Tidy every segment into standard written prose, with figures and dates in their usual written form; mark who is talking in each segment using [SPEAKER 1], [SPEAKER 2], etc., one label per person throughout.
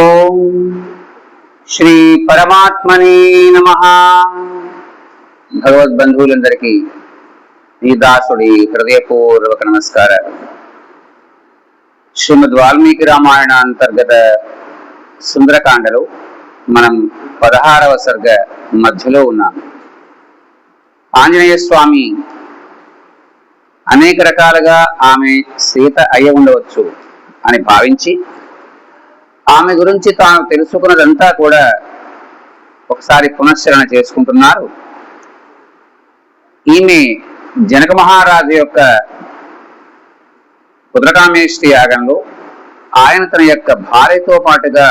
[SPEAKER 1] ఓం శ్రీ పరమాత్మనే నమః. భగవద్బంధువులందరికీ ఈ దాసుడి హృదయపూర్వక నమస్కారాలు. శ్రీమద్ వాల్మీకి రామాయణ అంతర్గత సుందరకాండలో మనం 16వ సర్గ మధ్యలో ఉన్నాం. ఆంజనేయ స్వామి అనేక రకాలుగా ఆమె సీత అయి ఉండవచ్చు అని భావించి ఆమె గురించి తాను తెలుసుకున్నదంతా కూడా ఒకసారి పునశ్చరణ చేసుకుంటున్నారు. ఈమె జనక మహారాజు యొక్క పుత్రకామేష్టి యాగంలో ఆయన తన యొక్క భార్యతో పాటుగా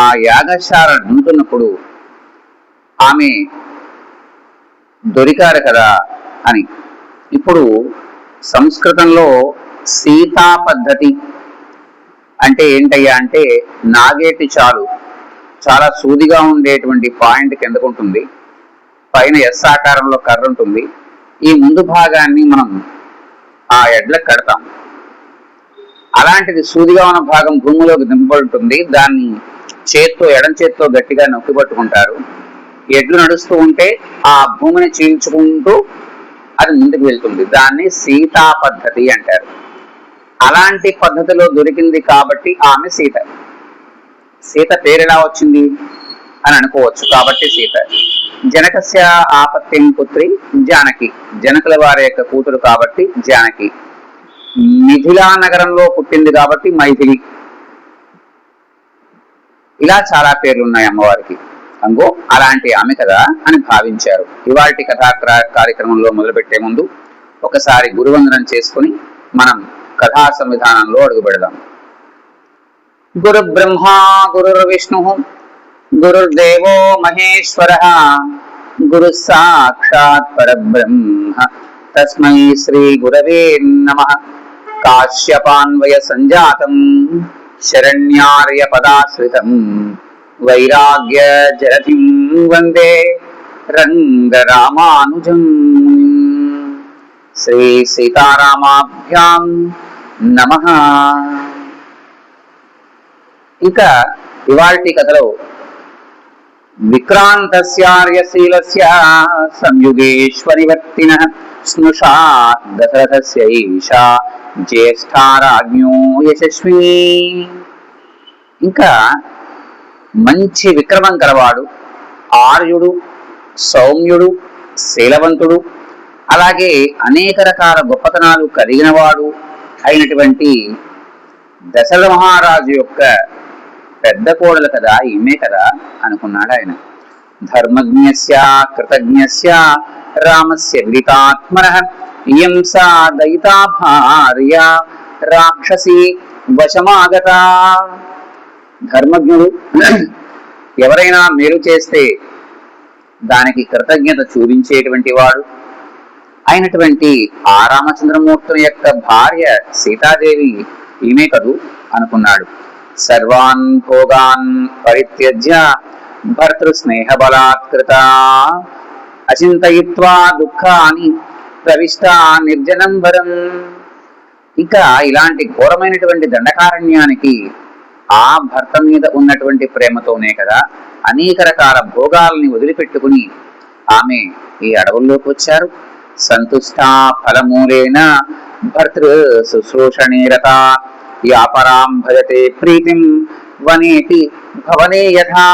[SPEAKER 1] ఆ యాగశాల ఉంటున్నప్పుడు ఆమె దొరికారు కదా అని. ఇప్పుడు సంస్కృతంలో సీతా పద్ధతి అంటే ఏంటయ్యా అంటే, నాగేటి చాలు చాలా సూదిగా ఉండేటువంటి పాయింట్ కిందకుంటుంది, పైన ఎస్ ఆకారంలో కర్ర ఉంటుంది, ఈ ముందు భాగాన్ని మనం ఆ ఎడ్లకు కడతాం. అలాంటిది సూదిగా ఉన్న భాగం భూమిలోకి దింపబడుతుంది. దాన్ని ఎడం చేత్తో గట్టిగా నొక్కి పట్టుకుంటారు. ఎడ్లు నడుస్తూ ఉంటే ఆ భూమిని చీల్చుకుంటూ అది ముందుకు వెళ్తుంది. దాన్ని సీతా పద్ధతి అంటారు. అలాంటి పద్ధతిలో దొరికింది కాబట్టి ఆమె సీత. సీత పేరు ఎలా వచ్చింది అని అనుకోవచ్చు. కాబట్టి సీత. జనకస్య ఆపత్యం పుత్రి జానకి, జనకుల వారి యొక్క కూతురు కాబట్టి జానకి. మిథిలా నగరంలో పుట్టింది కాబట్టి మైథిలి. ఇలా చాలా పేర్లు ఉన్నాయి అమ్మవారికి. అంగో అలాంటి ఆమె కదా అని భావించారు. ఇవాల్టి కథా కార్యక్రమంలో మొదలుపెట్టే ముందు ఒకసారి గురువందనం చేసుకుని మనం కథా సంవిధానంలో అడుగు పెడదాం. గురు బ్రహ్మ గురు విష్ణు గురుర్దేవో మహేశ్వర గురు సాక్షాత్ పరబ్రహ్మ తస్మై శ్రీ గురవే నమః. కాశ్యపాన్వయ సంజాతం శరణ్యార్య పదాశ్రితం వైరాగ్య జలధిం వందే రంగరామానుజం. శ్రీ సీతారామాభ్యాం నమః. ఇంకా ఇవాల్టి కథలో విక్రాంతస్యార్యశీలస్య సంయుగేశ్వరివర్తినః స్నుషా దశరథస్య ఈశా జ్యేష్ఠారాజ్ఞో యశస్విని. ఇంకా మంచి విక్రమం కలవాడు, ఆర్యుడు, సౌమ్యుడు, శీలవంతుడు, అలాగే అనేక రకాల గొప్పతనాలు కలిగినవాడు అయినటువంటి దశరథ మహారాజు యొక్క పెద్ద కోడలు కదా ఈమె కదా అనుకున్నాడు ఆయన. ధర్మజ్ఞస్య కృతజ్ఞస్య రామస్య విదితాత్మనః ఇయం సా దయితా భార్య రాక్షసి వశమాగత. ధర్మజ్ఞుడు, ఎవరైనా మేలు చేస్తే దానికి కృతజ్ఞత చూపించేటువంటి వాడు అయినటువంటి ఆ రామచంద్రమూర్తుని యొక్క భార్య సీతాదేవి ఈమె కదూ అనుకున్నాడు. సర్వాన్ భోగాన్ పరిత్యజ్య భర్తృ స్నేహ బలాత్కృత అచింతయిత్వా దుఃఖాని ప్రవిష్ట నిర్జనం వరం. ఇంకా ఇలాంటి ఘోరమైనటువంటి దండకారణ్యానికి ఆ భర్త మీద ఉన్నటువంటి ప్రేమతోనే కదా అనేక రకాల భోగాల్ని వదిలిపెట్టుకుని ఆమె ఈ అడవుల్లోకి వచ్చారు. సంతుష్టా ఫలమూలేన భర్తృ శుశ్రూషణేరత యాపరాం భజతే ప్రీతిం వనేతి భవనే యథా.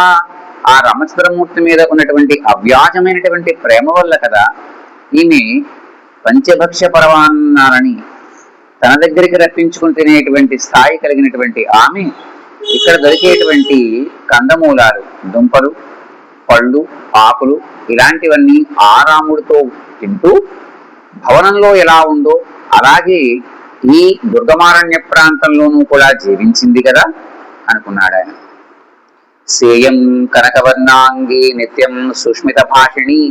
[SPEAKER 1] ఆ రామచంద్రమూర్తి మీద ఉన్నటువంటి అవ్యాజమైనటువంటి ప్రేమ వల్ల కదా ఈమె పంచభక్ష్య పరమాన్నాలని తన దగ్గరికి రప్పించుకుని తినేటువంటి స్థాయి కలిగినటువంటి ఆమె ఇక్కడ దొరికేటువంటి కందమూలాలు, దుంపలు, పళ్ళు, ఆకులు ఇలాంటివన్నీ ఆ రాముడితో తింటూ భవనంలో ఎలా ఉందో అలాగే ఈ దుర్గమారణ్య ప్రాంతంలోనూ కూడా జీవించింది కదా అనుకున్నాడు ఆయన. సేయం కనకవర్ణాంగి నిత్యం సుష్మిత భాషిణి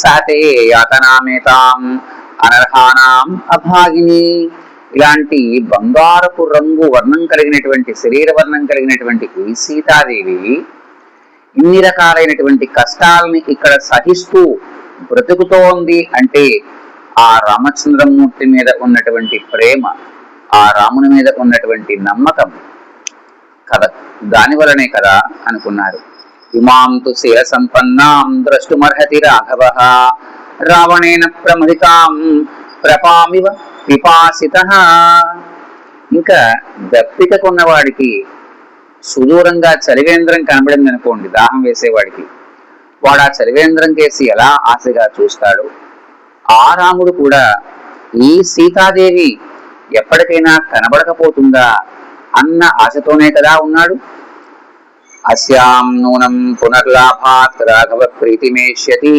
[SPEAKER 1] సాతే యాతనామేతాం అనర్హానాం అభాగిని. ఇలాంటి బంగారపు రంగు వర్ణం కలిగినటువంటి శరీర వర్ణం కలిగినటువంటి ఈ సీతాదేవి ఇన్ని రకాలైనటువంటి కష్టాలని ఇక్కడ సహిస్తూ బ్రతుకుతోంది అంటే ఆ రామచంద్రమూర్తి మీద ఉన్నటువంటి ప్రేమ, ఆ రాముని మీద ఉన్నటువంటి నమ్మకం కదా దాని వలనే కదా అనుకున్నారు. ఇమాం తు శీల సంపన్నాం ద్రష్టుమర్హతి రాఘవ రావణేన ప్రమదితాం ప్రపామివ పిపాసితః. ఇంకా దప్పికకున్నవాడికి సుదూరంగా చలివేంద్రం కనబడింది అనుకోండి, దాహం వేసేవాడికి, వాడు ఆ చలివేంద్రం కేసి ఎలా ఆశగా చూస్తాడు, ఆ రాముడు కూడా ఈ సీతాదేవి ఎప్పటికైనా కనబడకపోతుందా అన్న ఆశతోనే కదా ఉన్నాడు. అస్యాం నూనం పునర్లాభాత్ రాఘవ ప్రీతిమేష్యతి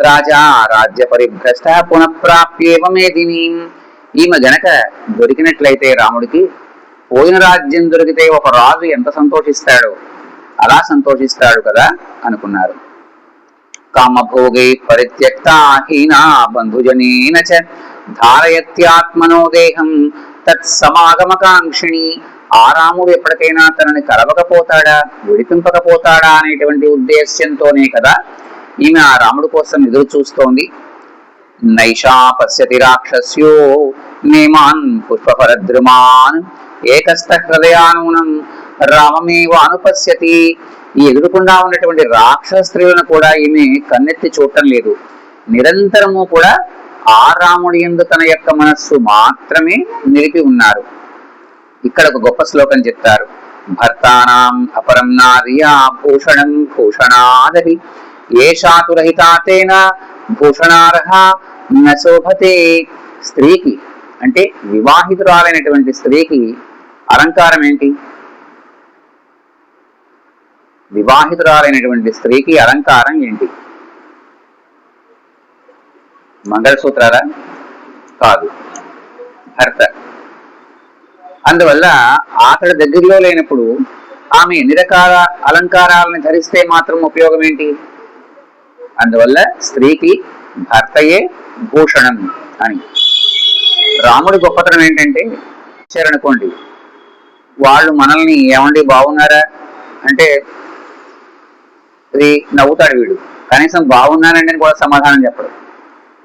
[SPEAKER 1] రాజా రాజ్య పరిభ్రష్ట పునఃప్రాప్యేవ మేదిని. ఈమె గనక దొరికినట్లయితే రాముడికి పోయిన రాజ్యం దొరికితే ఒక రాజు ఎంత సంతోషిస్తాడో అలా సంతోషిస్తాడు కదా అనుకున్నారు. కామభోగై పరిత్యక్త హీనా బంధుజనేన చ ధారయత్యాత్మనో దేహం తత్సమాగమకాంక్షిణి. ఆ రాముడు ఎప్పటికైనా తనని కలవకపోతాడా, విడిపింపకపోతాడా అనేటువంటి ఉద్దేశ్యంతోనే కదా ఈమె ఆ రాముడు కోసం ఎదురు చూస్తోంది. నైషా పశ్యతి రాక్షస్యో నేమాన్ పుష్పఫలద్రుమాన్ ఏకస్థ హృదయానూనం రామమేవ అనుపశ్యతి. ఈ ఎదురుకుండా ఉన్నటువంటి రాక్షస స్త్రీలను కూడా ఈమె కన్నెత్తి చూడటం లేదు. నిరంతరము కూడా ఆ రాముడి యందు తన యొక్క మనస్సు మాత్రమే నిలిపి ఉన్నారు. ఇక్కడ ఒక గొప్ప శ్లోకం చెప్తారు. భర్తానాం అపరం నార్యా భూషణం భూషణాదపి ఏషాతురహితాతేన భూషణార్హ నశోభతే. స్త్రీకి అంటే వివాహితురాలైనటువంటి స్త్రీకి అలంకారం ఏంటి? వివాహితురాలైనటువంటి స్త్రీకి అలంకారం ఏంటి? మంగళసూత్రారా? కాదు, భర్త. అందువల్ల అతడి దగ్గరలో లేనప్పుడు ఆమె ఎన్ని రకాల అలంకారాలను ధరిస్తే మాత్రం ఉపయోగం ఏంటి? అందువల్ల స్త్రీకి భర్తయే భూషణం అని. రాముడి గొప్పతనం ఏంటంటే, వచ్చారనుకోండి, వాళ్ళు మనల్ని ఏమండి బాగున్నారా అంటే ఇది నవ్వుతాడు వీడు, కనీసం బాగున్నానండి అని కూడా సమాధానం చెప్పడు.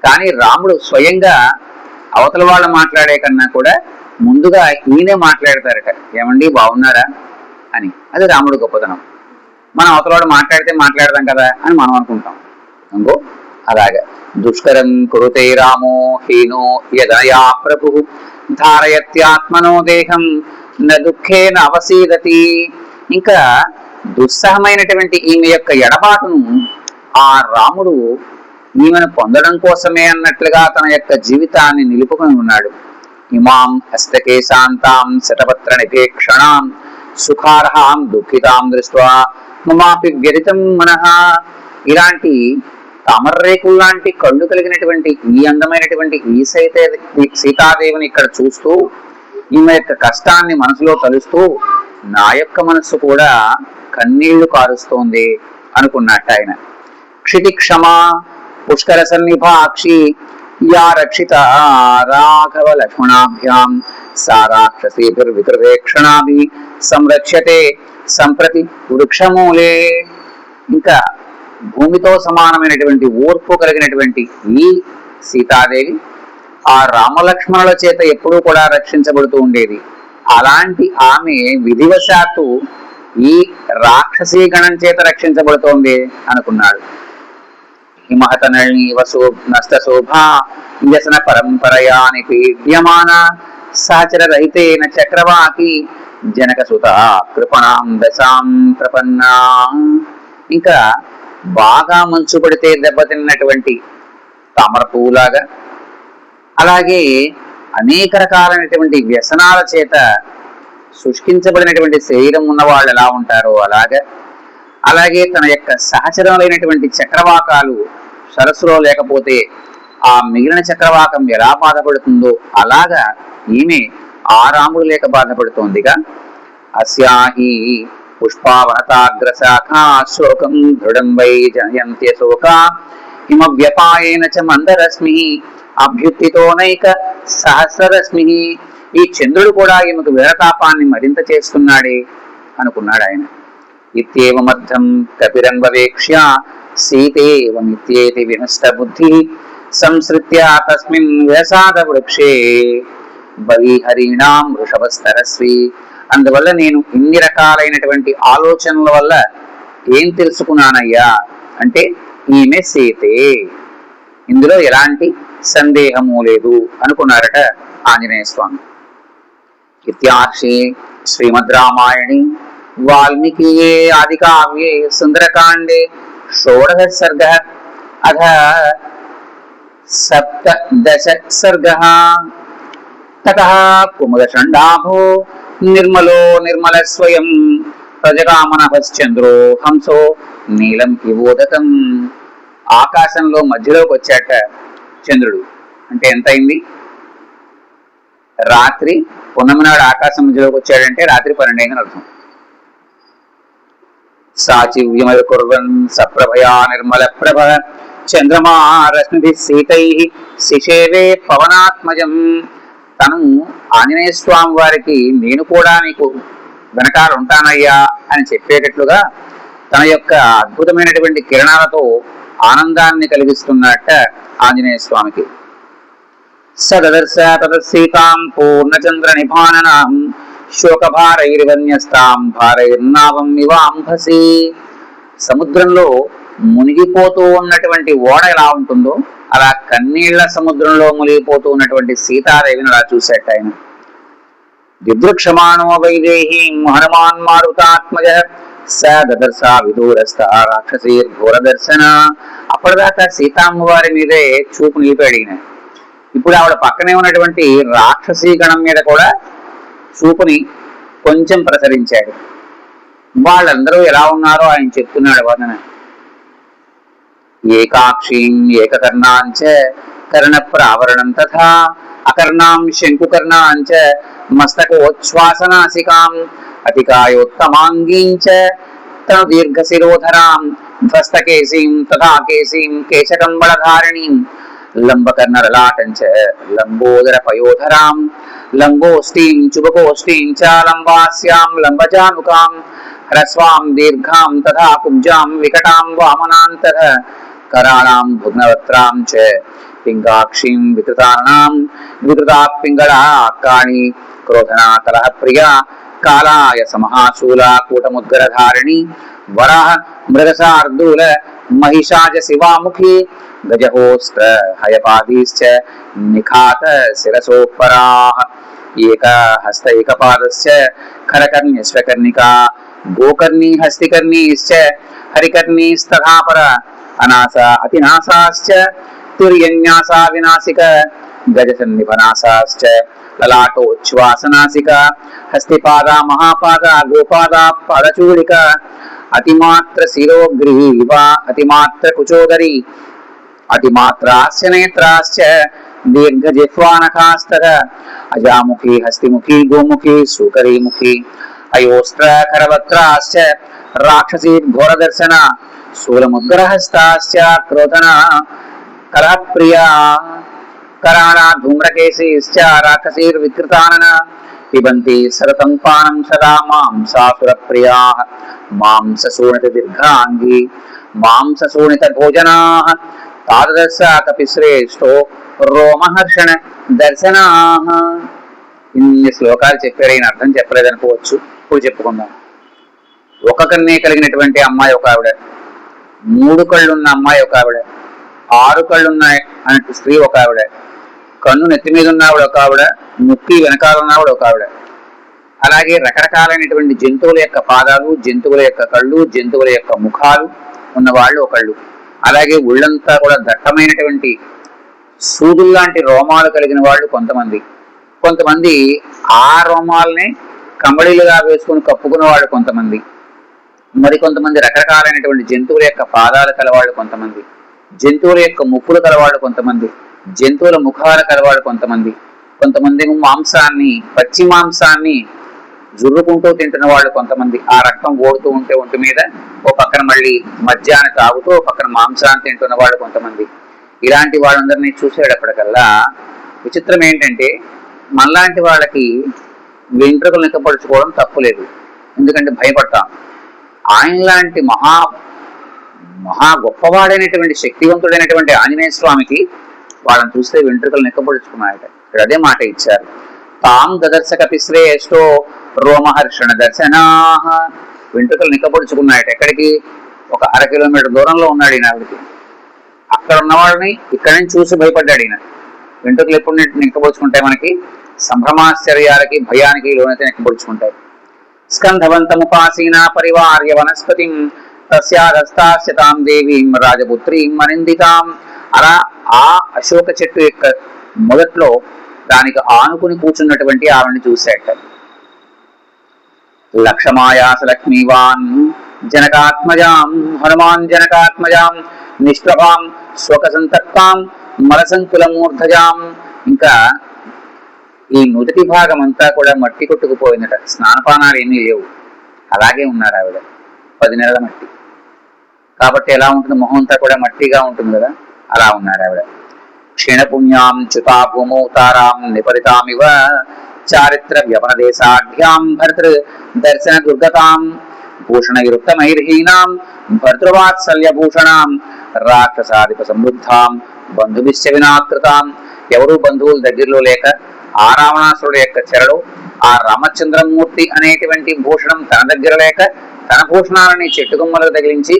[SPEAKER 1] కానీ రాముడు స్వయంగా అవతల వాళ్ళు మాట్లాడే కన్నా కూడా ముందుగా ఈయనే మాట్లాడతారట, ఏమండి బాగున్నారా అని. అది రాముడు గొప్పతనం. మనం అవతలవాడు మాట్లాడితే మాట్లాడదాం కదా అని మనం అనుకుంటాం. ఇంకో అలాగా దుష్కరం కురుతే రామో హీనో యదయా ప్రభు ధారయత్యాత్మనో దేహం న దుఃఖేన అవసీదతి. ఇంకా దుస్సహమైనటువంటి ఈమె యొక్క ఎడబాటును ఆ రాముడు ఈమెను పొందడం కోసమే అన్నట్లుగా తన యొక్క జీవితాన్ని నిలుపుకొని ఉన్నాడు. ఇమాం హస్తకేశాంతాం శతపత్ర నిపేక్షణాం సుఖార్హాం దుఃఖితాం దృష్ట్వా మమాపి వ్యరితం మనః. ఇలాంటి తామర్రేకుల్లాంటి కళ్ళు కలిగినటువంటి ఈ అందమైనటువంటి ఈ సీతాదేవిని ఇక్కడ చూస్తూ ఈమె యొక్క కష్టాన్ని మనసులో తలుస్తూ నా యొక్క మనస్సు కూడా కన్నీళ్లు కారుస్తోంది అనుకున్నట్టు ఆయన. క్షితి క్షమా పుష్కర సన్నిభాక్షి యా రక్షిత రాఘవ లక్ష్మణాభ్యాం సా రాక్షసీభిర్వికృవేక్షణాభి సంరక్ష్యతే సంప్రతి వృక్షమూలే. ఇంకా భూమితో సమానమైనటువంటి ఓర్పు కలిగినటువంటి ఈ సీతాదేవి ఆ రామలక్ష్మణుల చేత ఎప్పుడూ కూడా రక్షించబడుతూ ఉండేది. అలాంటి ఆమె విధివశాత్తు ఈ రాక్షసీ గణం చేత రక్షించబడుతోంది అనుకున్నాడు. హిమహత నళినీవసో నష్ట శోభా వ్యసన పరంపరయా నిపీడ్యమాన సాచర రహితేన చక్రవాకి జనక సుత కృపణాం దశాం ప్రపన్నా. ఇంకా బాగా మంచు పడితే దెబ్బతిన్నటువంటి తామర పువ్వులాగా, అలాగే అనేక రకాలైనటువంటి వ్యసనాల చేత శుష్కించబడినటువంటి శరీరం ఉన్న వాళ్ళు ఎలా ఉంటారో అలాగే తన యొక్క సహచరులైనటువంటి చక్రవాకాలు సరస్సులో లేకపోతే ఆ మిగిలిన చక్రవాకం ఎలా బాధపడుతుందో అలాగా ఈమె ఆ రాముడు లేక బాధపడుతోందిగా. అస్యాహి పుష్పావనతాగ్రశాఖా శోకం దృఢం వై జనయంత్య శోక హిమ వ్యపాయేన చ మందరశ్మి అభ్యుత్తితోనైక సహస్రరశ్మి. ఈ చంద్రుడు కూడా ఈమెకు వీరతాపాన్ని మరింత చేస్తున్నాడే అనుకున్నాడు ఆయన. ఇత్యేవమర్థం కపిరంగవేక్ష్య సీతేవమిత్యేతి వినష్ట బుద్ధి సంసృత్య తస్మిన్ వ్యసాద వృక్షే బలిహరీణాం వృషభస్తరస్వి అందువల్ల నేను ఇన్ని రకాలైనటువంటి ఆలోచనల వల్ల ఏం తెలుసుకున్నానయ్యా అంటే ఈమె సీతే, ఇందులో ఎలాంటి సందేహము లేదు అనుకున్నారట ఆంజనేయ స్వామి. ఇత్యార్షే శ్రీమద్ రామాయణి వాల్మీకి ఆది కావ్యే సుందరకాండే షోడశ సర్గ అథ సప్తదశ సర్గ. తతః కుముదషండాభో నిర్మలో నిర్మల స్వయం ప్రజగామనశ్చంద్రో హంసో నీలం ఇవోదకం. ఆకాశంలో మధ్యలోకి వచ్చాట చంద్రుడు. అంటే ఎంత అయింది? రాత్రి పున్నమి నాడు ఆకాశం మధ్యలోకి వచ్చాడంటే రాత్రి 12 అయిందని అర్థం. సాచివ్యమయ కుర్వన్ సప్రభయా నిర్మల ప్రభ చంద్రమా రశ్మిభి సీతై శిశేవే పవనాత్మజం. తను ఆంజనేయ స్వామి వారికి నేను కూడా నీకు వెనకాల ఉంటానయ్యా అని చెప్పేటట్లుగా తన యొక్క అద్భుతమైనటువంటి కిరణాలతో ఆనందాన్ని కలిగిస్తున్నట్ట ఆంజనేయ స్వామికి. సదర్శ తదసీతాం పూర్ణచంద్ర నిభాననాం శోకభారైర్వన్యస్తాం భారైర్నావం ఇవాంభసి. సముద్రంలో మునిగిపోతూ ఉన్నటువంటి ఓడ ఎలా ఉంటుందో అలా కన్నీళ్ల సముద్రంలో మునిగిపోతూ ఉన్నటువంటి సీతాదేవిని అలా చూసేట ఆయన. దిదృక్షమాణో వైదేహీం హనుమాన్ మారుతాత్మజ సదర్శ విదూరస్థ రాక్షసీర్ ఘోర దర్శన. అప్పటిదాకా సీతామ్మ వారి మీదే చూపు నిలిపాడు ఈయన. ఇప్పుడు ఆవిడ పక్కనే ఉన్నటువంటి రాక్షసీ గణం మీద కూడా చూపుని కొంచెం ప్రసరించాడు. వాళ్ళందరూ ఎలా ఉన్నారో ఆయన చెప్తున్నాడు వర్ణన. ఏకాక్షీం ఏకకర్ణాంచ కర్ణ ప్రావరణం తథా అకర్ణాం శంకుకర్ణాంచ మస్తకోచ్ఛ్వాసనాసికాం అతికాయోత్తమాంగీంచ తను దీర్ఘశిరోధరాం ధ్వస్తకేశీం తథా కేశీం కేశకంబళధారిణీం లంబకర్ణలలాటంచ లంబోదర పయోధరాం లంబోష్ఠీం చుబకోష్ఠీం చ లంబాస్యాం లంబజానుకాం హ్రస్వాం దీర్ఘాం తథా కుబ్జాం వికటాం వామనాంతర కరాళాం భుగ్నవత్రాం చ పింగాక్షీం వికృతానాం వికృతా పింగళాకాణి క్రోధనా కలహ ప్రియా కాలాయ సమహాశూల కూటముద్గరధారిణి వరాహ మృగసార్దూల మహిషాజ శివాముఖి గజహోస్త్ర హయపాదీశ్చ నిఖాత శిరసోపరాః ఏక హస్త ఏకపాదస్య ఖరకర్ణ్యశ్వకర్ణికా గోకర్ణీ హస్తికర్ణీశ్చ హరికర్ణీస్తథాపర అనాస అతినాసాశ్చ తుర్యన్యాసా వినాసిక గజసన్నిభనాసాశ్చ లలాటోచ్ఛ్వాసనాసిక హస్తిపాదా మహాపాద గోపాదా పాదచూడిక అతిమాత్ర శిరోగ్రీవ అతిమాత్ర కుచోదరి అతిమాత్రాస్య నేత్రాశ్చ దీర్ఘజిహ్వానఖాస్తర అజాముఖి హస్తిముఖి గోముఖి సూకరీముఖి అయోస్త్ర కరవక్త్రాశ్చ రాక్షసీ ఘోరదర్శన శూలముద్గరహస్తాశ్చ క్రోధన కలహప్రియా కరాళా ధూమ్రకేశీశ్చ రాక్షసీర్వికృతానన పిబంతి సరతం పానం సదా మాంసాసురప్రియాః మాంసశోణిత దీర్ఘాంగి మాంసశోణిత భోజనాః తాదర్శ కపిశ్రేష్ఠో రోమహర్షణ దర్శనాః. ఇన్ని శ్లోకాలు చెప్పారు, ఈయన అర్థం చెప్పలేదనుకోవచ్చు. ఇప్పుడు చెప్పుకుందాం. ఒక కన్నే కలిగినటువంటి అమ్మాయి ఒక ఆవిడ, 3 కళ్ళున్న అమ్మాయి ఒక ఆవిడ, 6 కళ్ళున్న స్త్రీ ఒక ఆవిడ, కన్ను నెత్తి మీద ఉన్న ఆవిడ ఒక ఆవిడ, ముక్కి వెనకాల ఉన్న ఆవిడ ఒక ఆవిడ. అలాగే రకరకాలైనటువంటి జంతువుల యొక్క పాదాలు, జంతువుల యొక్క కళ్ళు, జంతువుల యొక్క ముఖాలు ఉన్నవాళ్ళు ఒకళ్ళు. అలాగే ఒళ్ళంతా కూడా దట్టమైనటువంటి సూదుల్లాంటి రోమాలు కలిగిన వాళ్ళు కొంతమంది. కొంతమంది ఆ రోమాలని కంబళీలుగా వేసుకుని కప్పుకున్న వాళ్ళు కొంతమంది. మరికొంతమంది రకరకాలైనటువంటి జంతువుల యొక్క పాదాలు కలవాళ్ళు కొంతమంది, జంతువుల యొక్క ముక్కులు కలవాళ్ళు కొంతమంది, జంతువుల ముఖాలు కలవాళ్ళు కొంతమంది. కొంతమంది మాంసాన్ని, పచ్చి మాంసాన్ని జుర్రుకుంటూ తింటున్న వాళ్ళు కొంతమంది. ఆ రక్తం ఓడుతూ ఉంటే ఒంటి మీద ఓ పక్కన మళ్ళీ మద్యాన్ని తాగుతూ ఓ పక్కన మాంసాన్ని తింటున్న వాళ్ళు కొంతమంది. ఇలాంటి వాళ్ళందరినీ చూసేటప్పటికల్లా విచిత్రం ఏంటంటే, మనలాంటి వాళ్ళకి వెంట్రుకలు నిక్కపరుచుకోవడం తప్పులేదు, ఎందుకంటే భయపడతాం. ఆయన లాంటి మహా గొప్పవాడైనటువంటి శక్తివంతుడైనటువంటి ఆంజనేయ స్వామికి వాళ్ళని చూస్తే వెంట్రుకలు నిక్కపరుచుకున్నాయట. ఇక్కడ అదే మాట ఇచ్చారు. తాం దదర్శ కపిశ్రేష్ఠో రోమహర్షణ దర్శనా, వెంట్రుకలు నిక్కపొడుచుకున్నాయట. ఎక్కడికి? ఒక 1/2 కిలోమీటర్ దూరంలో ఉన్నాడు ఈయన. ఆవిడికి అక్కడ ఉన్నవాడిని ఇక్కడి నుంచి చూసి భయపడ్డాడు ఈయన. వెంట్రుకలు ఎప్పుడు నిక్కపొడుచుకుంటాయి? మనకి సంభ్రమాశ్చర్యాలకి భయానికి లోనైతే నిక్కపొడుచుకుంటాయి. స్కంధవంతముపాసీనా పరివార్య వనస్పతిం తస్యాధస్తాస్యతాం దేవీం రాజపుత్రీం అనిందితాం. అలా ఆ అశోక చెట్టు యొక్క మొదట్లో దానికి ఆనుకుని కూర్చున్నటువంటి ఆవిడని చూశాట. లక్షమాయాస లక్ష్మీవాన్ జనకాత్మజాం హనుమాన్ జనకాత్మజాం నిష్ప్రభాం స్వక సంతక్తాం మలసంకులమూర్ధజాం. ఇంకా ఈ నుదుటి భాగం అంతా కూడా మట్టి కొట్టుకుపోయిందట. స్నానపానాలు ఏమీ లేవు, అలాగే ఉన్నారు ఆవిడ. 10 నెలల మట్టి కాబట్టి ఎలా ఉంటుంది? మొహం అంతా కూడా మట్టిగా ఉంటుంది కదా, అలా ఉన్నారు ఆవిడ. క్షీణపుణ్యాం చ్యుతా భూమౌ తారాం నిపరితామివ చారిత్ర వ్యపనదేశాఢ్యాం భర్తృ దర్శన దుర్గతాం భూషణయుక్తమైర్హీనాం భర్తృవాత్సల్యభూషణాం రాక్షసాధిప సమృద్ధాం బంధువిశ్చ వినాకృతాం. ఎవరు బంధువులు దగ్గరలో లేక ఆ రావణాసురుడు యొక్క చెరడు ఆ రామచంద్రమూర్తి అనేటువంటి భూషణం తన దగ్గర లేక తన భూషణాలని చెట్టుకొమ్మలకు తగిలించి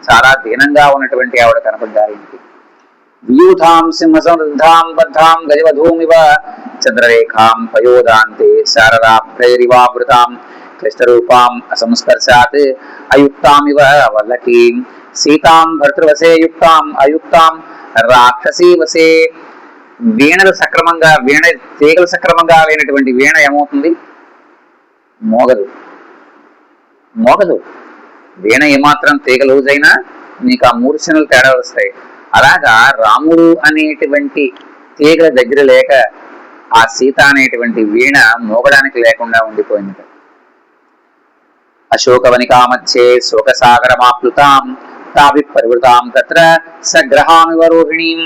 [SPEAKER 1] చాలా దీనంగా ఉన్నటువంటి ఆవిడ కనపడ్డారు. వ్యూధాం సింహ సమృద్ధాం బద్ధాం గజవధూమివ చంద్రరేఖాం పయోదాంతే శారదాభ్రైరివావృతాం క్లిష్టరూపాం అసంస్పర్శాత్ అయుక్తామివ వల్లకీం సీతాం భర్తృవసే యుక్తాం అయుక్తాం రాక్షసీ వసే. వీణలు సక్రమంగా తీగలు సక్రమంగా లేనటువంటి వీణ ఏమవుతుంది? మోగదు. వీణ ఏమాత్రం తీగ లూజైనా నీకు ఆ మూర్ఛనలు తేడా వస్తాయి. అలాగా రాముడు అనేటువంటి తీగల దగ్గర లేక ఆ సీత అనేటువంటి వీణ మోగడానికి లేకుండా ఉండిపోయింది. అశోకవనికామధ్యే శోకసాగరమాప్లుతాం తాభి పరివృతాం తత్ర సగ్రహామివ రోహిణీం.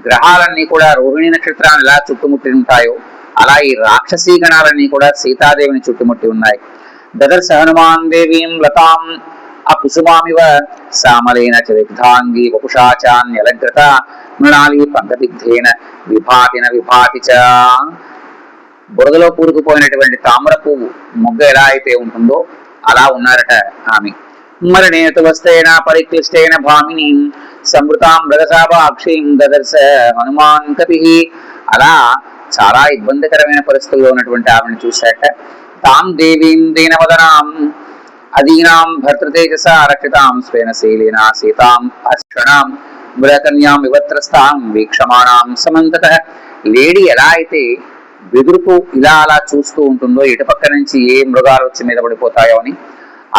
[SPEAKER 1] గ్రహాలన్నీ కూడా రోహిణి నక్షత్రాన్ని ఎలా చుట్టుముట్టి ఉంటాయో అలా ఈ రాక్షసీ గణాలన్నీ కూడా సీతాదేవిని చుట్టుముట్టి ఉన్నాయి. దదర్శ హనుమాన్ దేవీం లతాం అకుసుమామివ సామలేన చరిగ్ధాంగి వపుషాచాన్యలగ్రత మృణాలి పంకదిగ్ధేన విభాతి చ. బురదలో కూరుకుపోయినటువంటి తామర పువ్వు మొగ్గ ఎలా అయితే ఉంటుందో అలా ఉన్నారట ఆమె. మరణేతు వస్తేన పరిక్లిష్టేన భామిని సమృతాం మృగసాభాక్షీం దదర్శ హనుమాన్ కపి. అలా చాలా ఇబ్బందికరమైన పరిస్థితుల్లో ఉన్నటువంటి ఆమెను చూశాక తాం దేవీం దీనవదనాం అదీనాం భర్తృతేజస రక్షితాం స్వేన శైలేన సీతాం అక్షణాం మృగకన్యాం వివత్రస్తాం వీక్షమాణాం సమంతత. లేడీ ఎలా అయితే బెదురుకు ఇలా అలా చూస్తూ ఉంటుందో ఎటు పక్క నుంచి ఏ మృగాలు వచ్చి మీద పడిపోతాయో అని,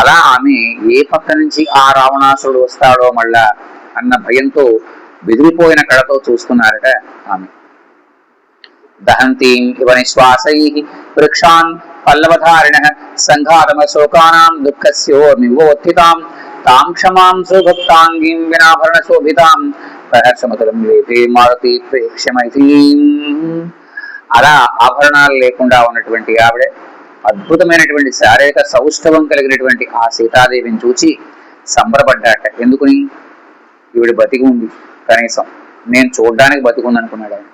[SPEAKER 1] అలా ఆమె ఏ పక్క నుంచి ఆ రావణాసురుడు వస్తాడో మళ్ళా అన్న భయంతో బెదిరిపోయిన కళతో చూస్తున్నారట ఆమె. దహంతీం ఇవ నిశ్వాసైః వృక్షాన్ పల్లవధారిణ సంఘాతమశోకానాం దుఃఖస్యోర్మివోత్థితాం తాం క్షమాం సుభక్తాంగీం వినాభరణ శోభితాం ప్రహర్షమతులం వేదే మారుతి ప్రేక్ష్యమైథీం. అలా ఆభరణాలు లేకుండా ఉన్నటువంటి ఆవిడ అద్భుతమైనటువంటి శారీరక సౌష్ఠవం కలిగినటువంటి ఆ సీతాదేవిని చూచి సంబరపడ్డాట. ఎందుకుని? ఈవిడ బతికి ఉంది, కనీసం నేను చూడ్డానికి బతికుంది అనుకున్నాడు ఆయన.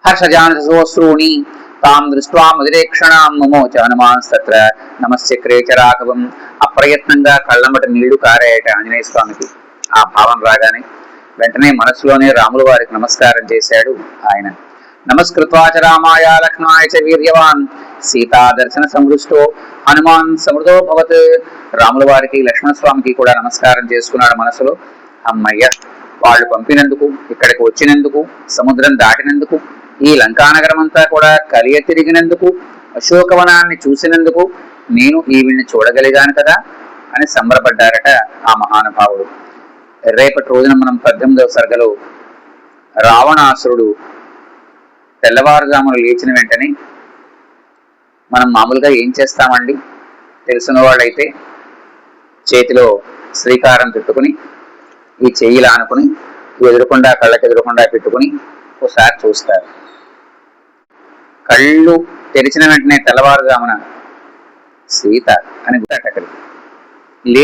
[SPEAKER 1] హర్షజానసోశ్రూణి తాం దృష్ట్వా మదిరేక్షణాం మమోచ హనుమాన్స్తత్ర నమశ్చక్రే చ రాఘవం. అప్రయత్నంగా కళ్ళమట నీళ్లు కారాయట ఆంజనేయ స్వామికి. ఆ భావం రాగానే వెంటనే మనసులోనే రాముల వారికి నమస్కారం చేశాడు ఆయన. నమస్కృత్వాచ రామాయ లక్ష్మణాయ చ వీర్యవాన్ సీతా దర్శన సమృష్టో హనుమాన్ సమృద్ధో భవత్. రాముల వారికి లక్ష్మణస్వామికి కూడా నమస్కారం చేసుకున్నాడు మనసులో. అమ్మయ్య, వాళ్ళు పంపినందుకు, ఇక్కడికి వచ్చినందుకు, సముద్రం దాటినందుకు, ఈ లంకానగరం అంతా కూడా కలియ తిరిగినందుకు, అశోకవనాన్ని చూసినందుకు నేను ఈవిడ్ని చూడగలిగాను కదా అని సంబరపడ్డారట ఆ మహానుభావుడు. రేపటి రోజున మనం 18వ సర్గలో రావణాసురుడు తెల్లవారుజామున లేచిన వెంటనే మనం మామూలుగా ఏం చేస్తామండి? తెలిసిన వాళ్ళైతే చేతిలో శ్రీకారం పెట్టుకుని ఈ చెయ్యిలా అనుకుని ఎదురుకుండా కళ్ళకి ఎదురుకుండా పెట్టుకుని ఒకసారి చూస్తారు. కళ్ళు తెరిచిన వెంటనే తెల్లవారుజామున సీత అని అక్కడికి